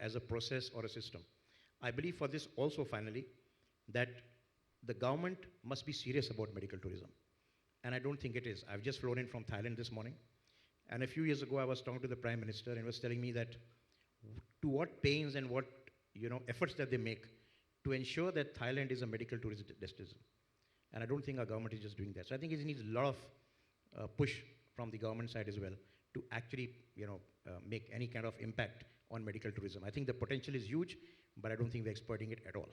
as a process or a system. I believe for this also finally that the government must be serious about medical tourism. And I don't think it is. I've just flown in from Thailand this morning. And a few years ago, I was talking to the Prime Minister and he was telling me that to what pains and what efforts that they make to ensure that Thailand is a medical tourism destination. And I don't think our government is just doing that. So I think it needs a lot of push from the government side as well to actually make any kind of impact on medical tourism. I think the potential is huge, but I don't think we're exploiting it at all.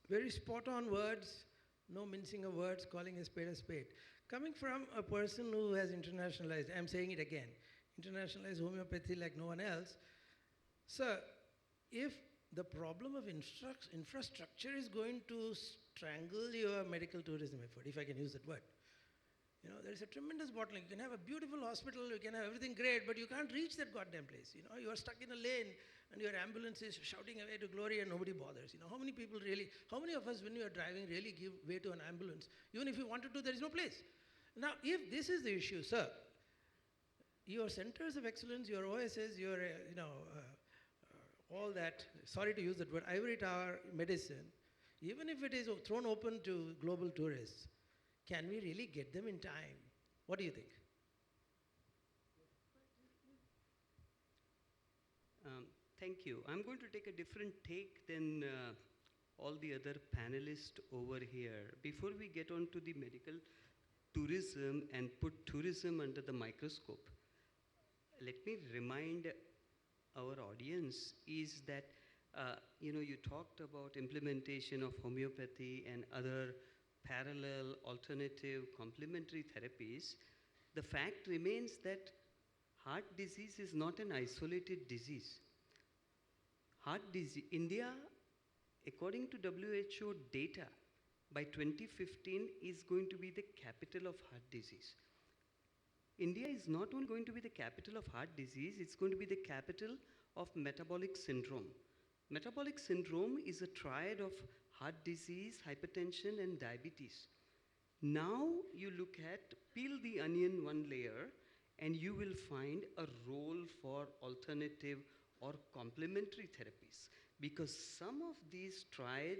Very spot on words, no mincing of words, calling a spade a spade. Coming from a person who has internationalized, I'm saying it again, internationalized homeopathy like no one else. Sir, if the problem of infrastructure is going to strangle your medical tourism effort, if I can use that word, there is a tremendous bottleneck. You can have a beautiful hospital, you can have everything great, but you can't reach that goddamn place. You are stuck in a lane and your ambulance is shouting away to glory and nobody bothers. How many people really, how many of us when we are driving really give way to an ambulance? Even if you wanted to, there is no place. Now, if this is the issue, sir, your centers of excellence, your OSS, your, all that, sorry to use that word, ivory tower medicine, even if it is thrown open to global tourists, can we really get them in time? What do you think? Thank you. I'm going to take a different take than all the other panelists over here. Before we get on to the medical tourism and put tourism under the microscope, let me remind our audience is that, you talked about implementation of homeopathy and other parallel, alternative, complementary therapies. The fact remains that heart disease is not an isolated disease. Heart disease, India, according to WHO data, by 2015 is going to be the capital of heart disease. India is not only going to be the capital of heart disease, it's going to be the capital of metabolic syndrome. Metabolic syndrome is a triad of heart disease, hypertension, and diabetes. Now you look at, peel the onion one layer, and you will find a role for alternative or complementary therapies. Because some of these triad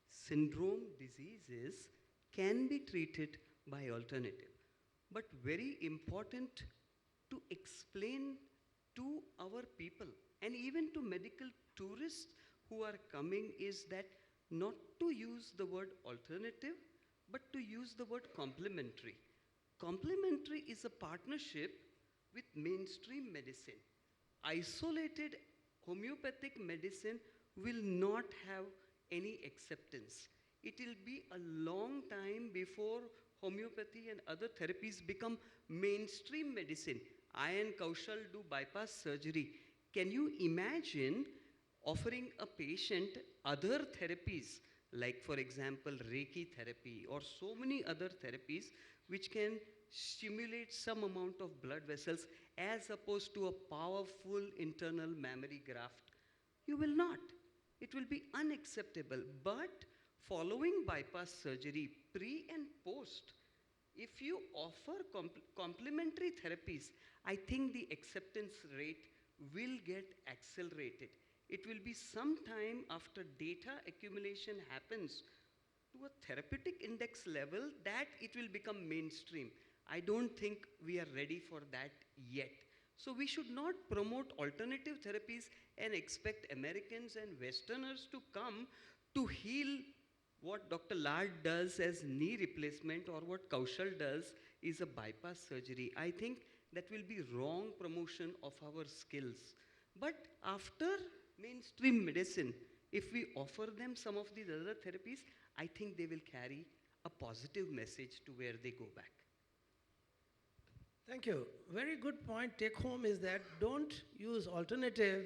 syndrome diseases can be treated by alternative. But very important to explain to our people and even to medical tourists who are coming is that not to use the word alternative, but to use the word complementary. Complementary is a partnership with mainstream medicine. Isolated homeopathic medicine will not have any acceptance. It will be a long time before homeopathy and other therapies become mainstream medicine. I and Kaushal do bypass surgery. Can you imagine offering a patient other therapies, like for example, Reiki therapy or so many other therapies which can stimulate some amount of blood vessels as opposed to a powerful internal mammary graft? You will not. It will be unacceptable. But following bypass surgery, pre and post, if you offer complementary therapies, I think the acceptance rate will get accelerated. It will be some time after data accumulation happens to a therapeutic index level that it will become mainstream. I don't think we are ready for that yet. So we should not promote alternative therapies and expect Americans and Westerners to come to heal what Dr. Laud does as knee replacement or what Kaushal does is a bypass surgery. I think that will be wrong promotion of our skills. But after mainstream medicine, if we offer them some of these other therapies, I think they will carry a positive message to where they go back. Thank you. Very good point. Take home is that don't use alternative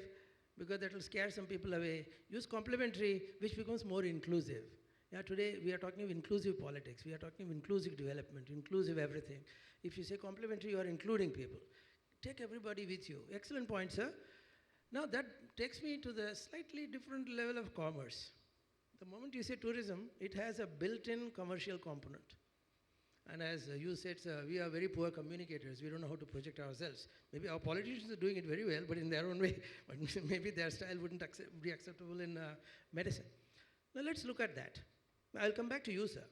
because that will scare some people away. Use complementary, which becomes more inclusive. Yeah, today we are talking of inclusive politics. We are talking of inclusive development, inclusive everything. If you say complementary, you are including people. Take everybody with you. Excellent point, sir. Now that takes me to the slightly different level of commerce. The moment you say tourism, it has a built-in commercial component. And as you said, sir, we are very poor communicators. We don't know how to project ourselves. Maybe our politicians are doing it very well, but in their own way. But maybe their style wouldn't be acceptable in medicine. Now let's look at that. I'll come back to you, sir.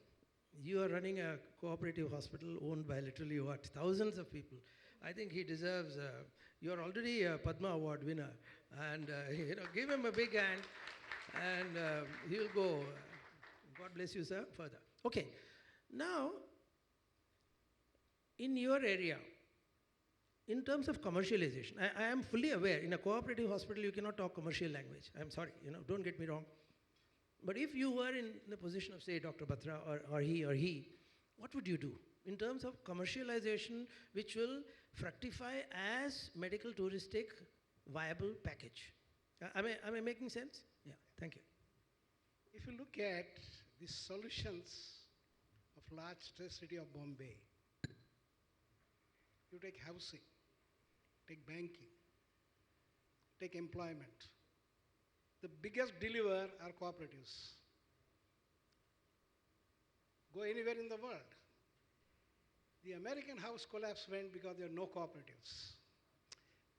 You are running a cooperative hospital owned by literally what? Thousands of people. I think he deserves, you're already a Padma Award winner. And give him a big hand and he'll go. God bless you, sir, further. Okay, now, in your area, in terms of commercialization, I am fully aware, in a cooperative hospital, you cannot talk commercial language. I'm sorry, don't get me wrong. But if you were in the position of, say, Dr. Batra or he, what would you do in terms of commercialization, which will fructify as medical touristic viable package? Am I making sense? Yeah, thank you. If you look at the solutions of large stress city of Bombay, you take housing, take banking, take employment. The biggest deliver are cooperatives. Go anywhere in the world. The American house collapse went because there are no cooperatives.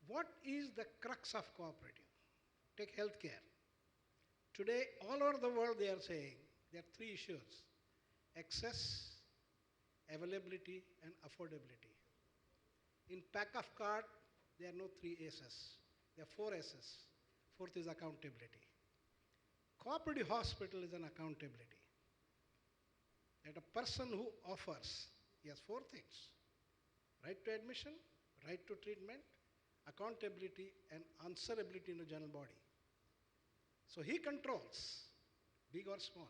What is the crux of cooperative? Take healthcare. Today, all over the world, they are saying there are three issues: access, availability, and affordability. In pack of card, there are no three S's. There are four S's. Fourth is accountability. Cooperative hospital is an accountability. That a person who offers, he has four things: right to admission, right to treatment, accountability, and answerability in the general body. So he controls, big or small.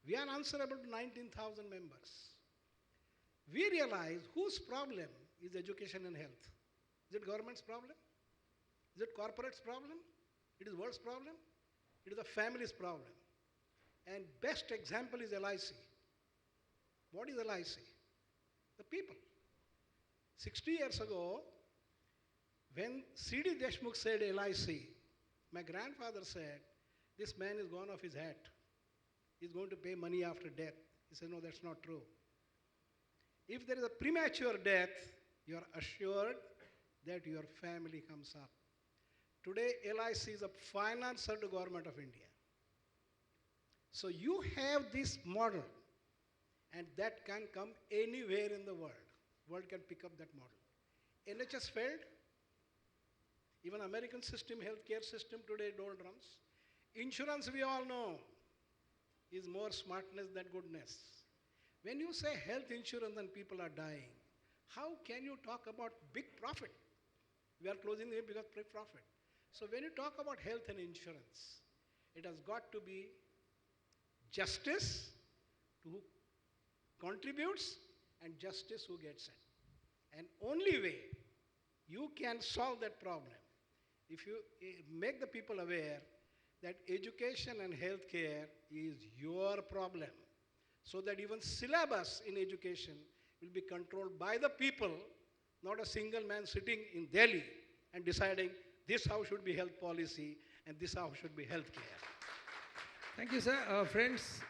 We are answerable to 19,000 members. We realize whose problem is education and health. Is it government's problem? Is it corporate's problem? It is world's problem? It is the family's problem. And best example is LIC. What is LIC? The people. 60 years ago, when C.D. Deshmukh said LIC, my grandfather said, this man is gone off his head. He's going to pay money after death. He said, no, that's not true. If there is a premature death, you are assured that your family comes up. Today, LIC is a financer to government of India. So you have this model, and that can come anywhere in the world. World can pick up that model. NHS failed. Even American system, healthcare system today doldrums. Insurance, we all know, is more smartness than goodness. When you say health insurance and people are dying, how can you talk about big profit? We are closing here because big profit. So when you talk about health and insurance, it has got to be justice to who contributes and justice who gets it. And only way you can solve that problem if you make the people aware that education and healthcare is your problem, so that even syllabus in education will be controlled by the people, not a single man sitting in Delhi and deciding this how should be health policy and this how should be healthcare. Thank you, sir. Our friends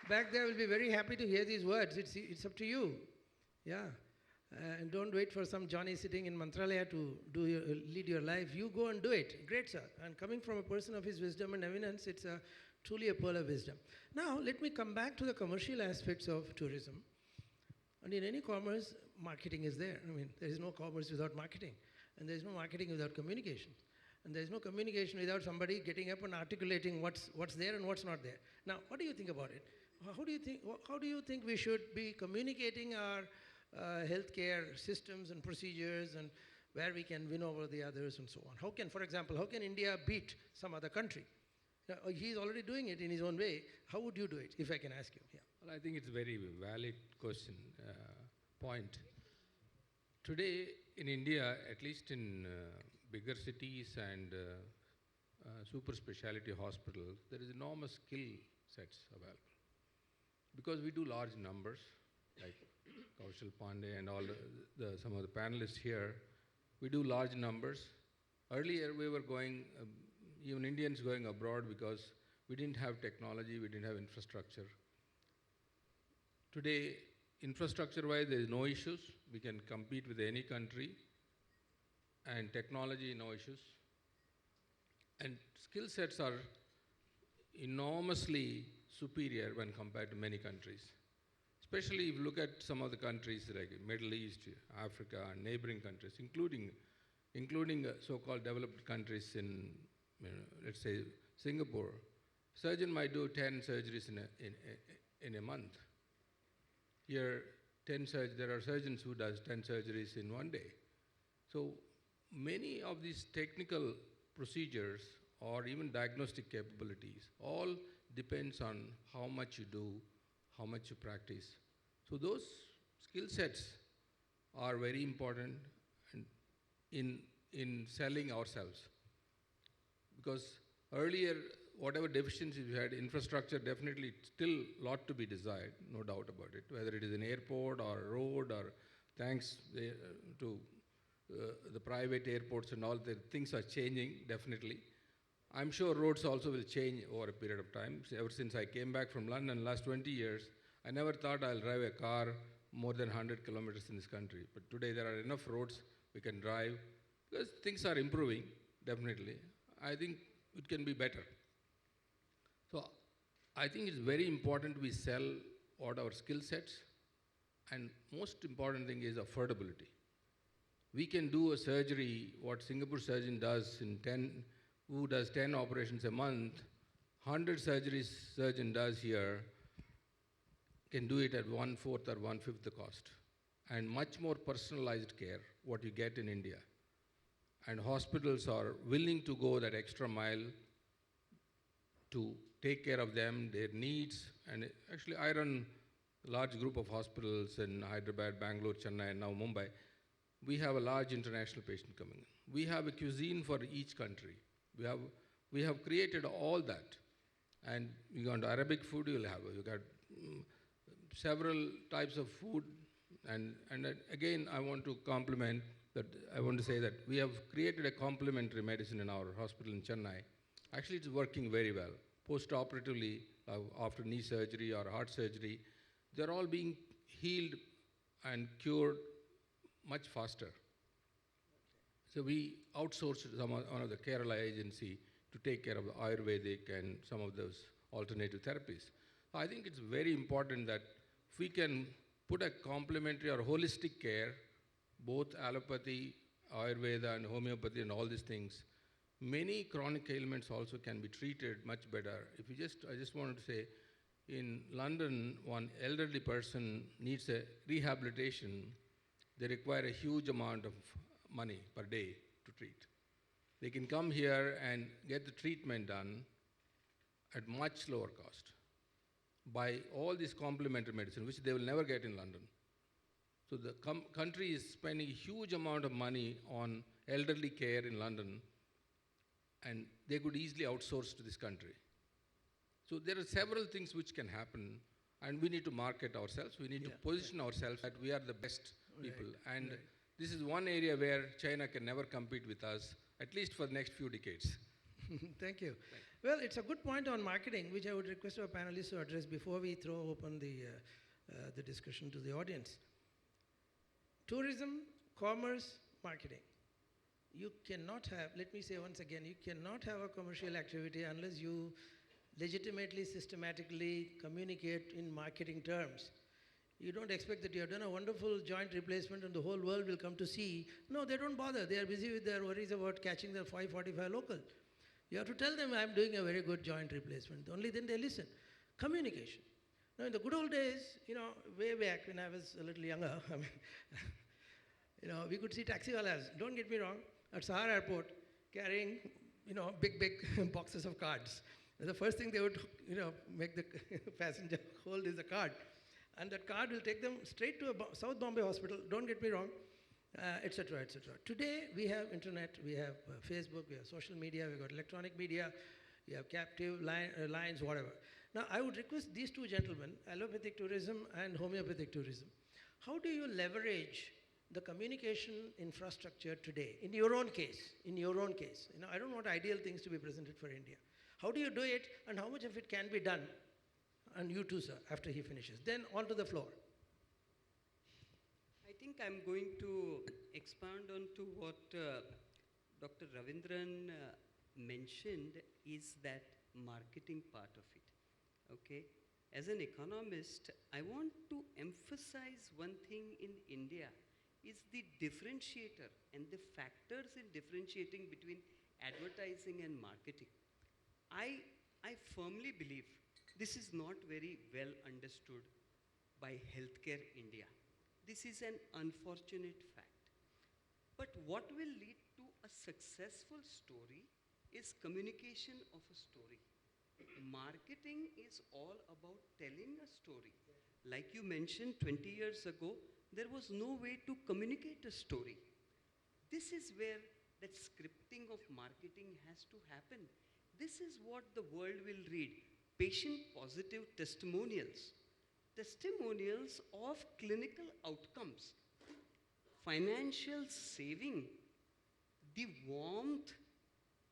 back there will be very happy to hear these words. It's up to you. Yeah. And don't wait for some Johnny sitting in Mantralaya to lead your life. You go and do it. Great, sir. And coming from a person of his wisdom and eminence, it's truly a pearl of wisdom. Now, let me come back to the commercial aspects of tourism. And in any commerce, marketing is there. I mean, there is no commerce without marketing. And there is no marketing without communication. And there is no communication without somebody getting up and articulating what's there and what's not there. Now, what do you think about it? How do you think we should be communicating our healthcare systems and procedures and where we can win over the others and so on? How can, for example, how can India beat some other country? Now, he's already doing it in his own way. How would you do it, if I can ask you? Yeah. Well, I think it's a very valid question, point. Today in India, at least in bigger cities and super specialty hospitals, there is enormous skill sets available. Because we do large numbers, like Kaushal Pandey and all some of the panelists here, we do large numbers. Earlier we were going, even Indians going abroad because we didn't have technology, we didn't have infrastructure. Today, infrastructure-wise, there is no issues. We can compete with any country. And technology, no issues. And skill sets are enormously superior when compared to many countries. Especially if you look at some of the countries like Middle East, Africa, and neighboring countries, including so-called developed countries in, let's say, Singapore. Surgeon might do 10 surgeries in a month. Here, there are surgeons who does 10 surgeries in one day. So many of these technical procedures or even diagnostic capabilities all depends on how much you do, how much you practice. So those skill sets are very important in selling ourselves. Because earlier, whatever deficiencies we had, infrastructure definitely still a lot to be desired, no doubt about it, whether it is an airport or a road or thanks to the private airports and all, the things are changing, definitely. I'm sure roads also will change over a period of time. Ever since I came back from London last 20 years, I never thought I'll drive a car more than 100 kilometers in this country. But today there are enough roads we can drive because things are improving, definitely. I think it can be better. So I think it's very important we sell what our skill sets, and most important thing is affordability. We can do a surgery, what Singapore surgeon does who does 10 operations a month, 100 surgeries surgeon does here, can do it at 1/4 or 1/5 the cost. And much more personalized care, what you get in India. And hospitals are willing to go that extra mile to take care of them, their needs. And actually, I run a large group of hospitals in Hyderabad, Bangalore, Chennai, and now Mumbai. We have a large international patient coming in. We have a cuisine for each country. We have created all that. And you got Arabic food, you got several types of food. And again, I want to say that we have created a complementary medicine in our hospital in Chennai. Actually, it's working very well. Post-operatively, after knee surgery or heart surgery, they're all being healed and cured much faster. So we outsourced one of the Kerala agency to take care of the Ayurvedic and some of those alternative therapies. So I think it's very important that if we can put a complementary or holistic care, both allopathy, Ayurveda, and homeopathy, and all these things, many chronic ailments also can be treated much better. I just wanted to say, in London, one elderly person needs a rehabilitation. They require a huge amount of money per day to treat. They can come here and get the treatment done at much lower cost by all this complementary medicine, which they will never get in London. So the country is spending a huge amount of money on elderly care in London, and they could easily outsource to this country. So there are several things which can happen, and we need to market ourselves. We need to position ourselves that we are the best people. And this is one area where China can never compete with us, at least for the next few decades. Thank you. Well, it's a good point on marketing, which I would request our panelists to address before we throw open the discussion to the audience. Tourism, commerce, marketing. You cannot have, let me say once again, you cannot have a commercial activity unless you legitimately, systematically communicate in marketing terms. You don't expect that you have done a wonderful joint replacement and the whole world will come to see. No, they don't bother. They are busy with their worries about catching the 545 local. You have to tell them, I'm doing a very good joint replacement. Only then they listen. Communication. Now, in the good old days, way back when I was a little younger, we could see taxiwalas, don't get me wrong, at Sahara airport, carrying, big boxes of cards. And the first thing they would, make the passenger hold is a card. And that card will take them straight to a South Bombay hospital, don't get me wrong, etc., etc. Today, we have internet, we have Facebook, we have social media, we've got electronic media, we have captive lines, whatever. Now, I would request these two gentlemen, allopathic tourism and homeopathic tourism, how do you leverage the communication infrastructure today, in your own case, I don't want ideal things to be presented for India. How do you do it, and how much of it can be done? And you too, sir, after he finishes. Then on to the floor. think I'm going to expand on to what Dr. Ravindran mentioned is that marketing part of it. Okay? As an economist, I want to emphasize one thing in India is the differentiator and the factors in differentiating between advertising and marketing. I firmly believe this is not very well understood by Healthcare India. This is an unfortunate fact. But what will lead to a successful story is communication of a story. Marketing is all about telling a story. Like you mentioned 20 years ago, there was no way to communicate a story. This is where that scripting of marketing has to happen. This is what the world will read. Patient positive testimonials. Testimonials of clinical outcomes. Financial saving. The warmth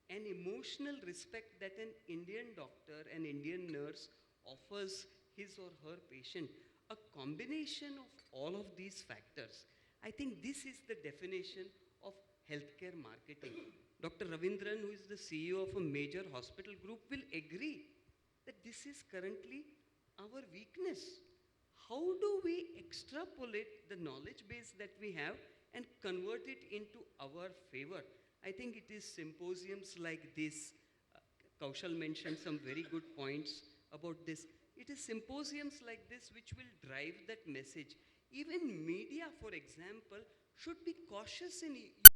and emotional respect that an Indian doctor, an Indian nurse offers his or her patient. A combination of all of these factors. I think this is the definition of healthcare marketing. Dr. Ravindran, who is the CEO of a major hospital group, will agree that this is currently our weakness. How do we extrapolate the knowledge base that we have and convert it into our favor? I think it is symposiums like this. Kaushal mentioned some very good points about this. It is symposiums like this which will drive that message. Even media, for example, should be cautious in